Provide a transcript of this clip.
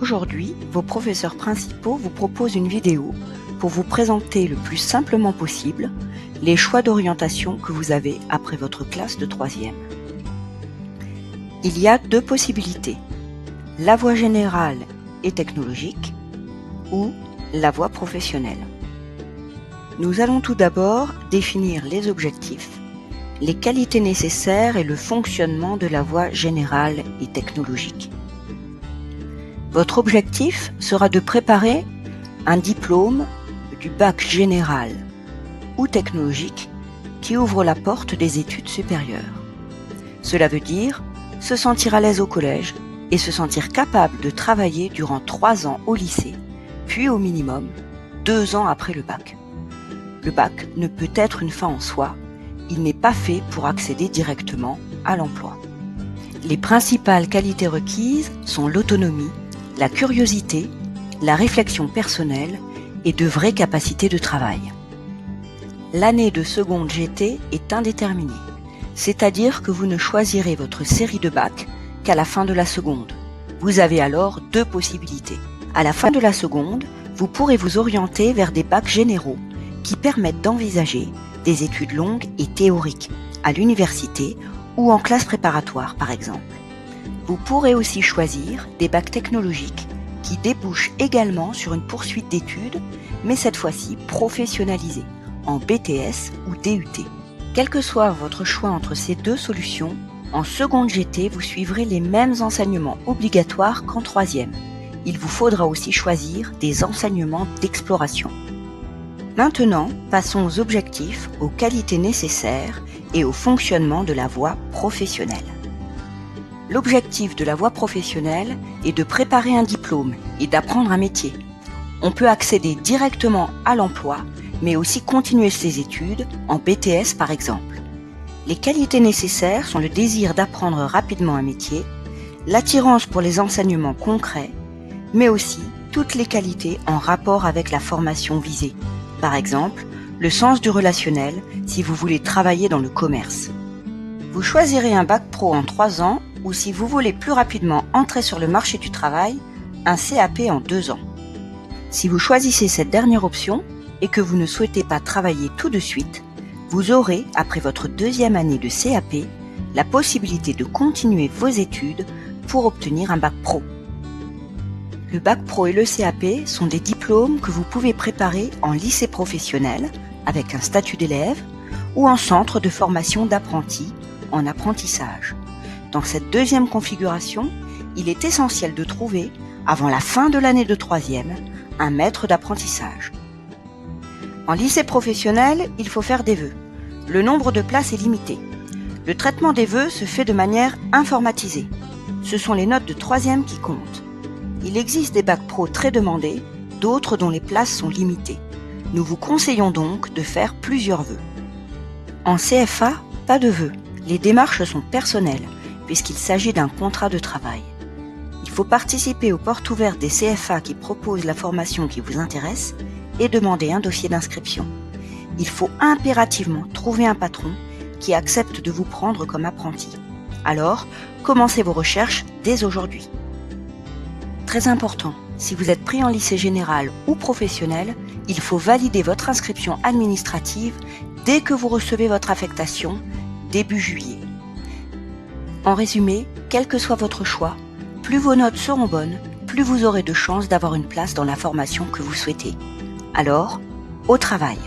Aujourd'hui, vos professeurs principaux vous proposent une vidéo pour vous présenter le plus simplement possible les choix d'orientation que vous avez après votre classe de 3e. Il y a deux possibilités, la voie générale et technologique ou la voie professionnelle. Nous allons tout d'abord définir les objectifs, les qualités nécessaires et le fonctionnement de la voie générale et technologique. Votre objectif sera de préparer un diplôme du bac général ou technologique qui ouvre la porte des études supérieures. Cela veut dire se sentir à l'aise au collège et se sentir capable de travailler durant 3 ans au lycée, puis au minimum 2 ans après le bac. Le bac ne peut être une fin en soi, il n'est pas fait pour accéder directement à l'emploi. Les principales qualités requises sont l'autonomie, la curiosité, la réflexion personnelle et de vraies capacités de travail. L'année de seconde GT est indéterminée, c'est-à-dire que vous ne choisirez votre série de bac qu'à la fin de la seconde. Vous avez alors deux possibilités. À la fin de la seconde, vous pourrez vous orienter vers des bacs généraux qui permettent d'envisager des études longues et théoriques à l'université ou en classe préparatoire par exemple. Vous pourrez aussi choisir des bacs technologiques qui débouchent également sur une poursuite d'études, mais cette fois-ci professionnalisée, en BTS ou DUT. Quel que soit votre choix entre ces deux solutions, en seconde GT, vous suivrez les mêmes enseignements obligatoires qu'en 3e. Il vous faudra aussi choisir des enseignements d'exploration. Maintenant, passons aux objectifs, aux qualités nécessaires et au fonctionnement de la voie professionnelle. L'objectif de la voie professionnelle est de préparer un diplôme et d'apprendre un métier. On peut accéder directement à l'emploi, mais aussi continuer ses études en BTS par exemple. Les qualités nécessaires sont le désir d'apprendre rapidement un métier, l'attirance pour les enseignements concrets, mais aussi toutes les qualités en rapport avec la formation visée. Par exemple, le sens du relationnel si vous voulez travailler dans le commerce. Vous choisirez un bac pro en 3 ans ou si vous voulez plus rapidement entrer sur le marché du travail, un CAP en 2 ans. Si vous choisissez cette dernière option et que vous ne souhaitez pas travailler tout de suite, vous aurez, après votre 2e année de CAP, la possibilité de continuer vos études pour obtenir un bac pro. Le bac pro et le CAP sont des diplômes que vous pouvez préparer en lycée professionnel avec un statut d'élève ou en centre de formation d'apprentis en apprentissage. Dans cette 2e configuration, il est essentiel de trouver, avant la fin de l'année de 3e, un maître d'apprentissage. En lycée professionnel, il faut faire des vœux. Le nombre de places est limité. Le traitement des vœux se fait de manière informatisée. Ce sont les notes de 3e qui comptent. Il existe des bacs pro très demandés, d'autres dont les places sont limitées. Nous vous conseillons donc de faire plusieurs vœux. En CFA, pas de vœux. Les démarches sont personnelles, puisqu'il s'agit d'un contrat de travail. Il faut participer aux portes ouvertes des CFA qui proposent la formation qui vous intéresse et demander un dossier d'inscription. Il faut impérativement trouver un patron qui accepte de vous prendre comme apprenti. Alors, commencez vos recherches dès aujourd'hui. Très important, si vous êtes pris en lycée général ou professionnel, il faut valider votre inscription administrative dès que vous recevez votre affectation, début juillet. En résumé, quel que soit votre choix, plus vos notes seront bonnes, plus vous aurez de chances d'avoir une place dans la formation que vous souhaitez. Alors, au travail!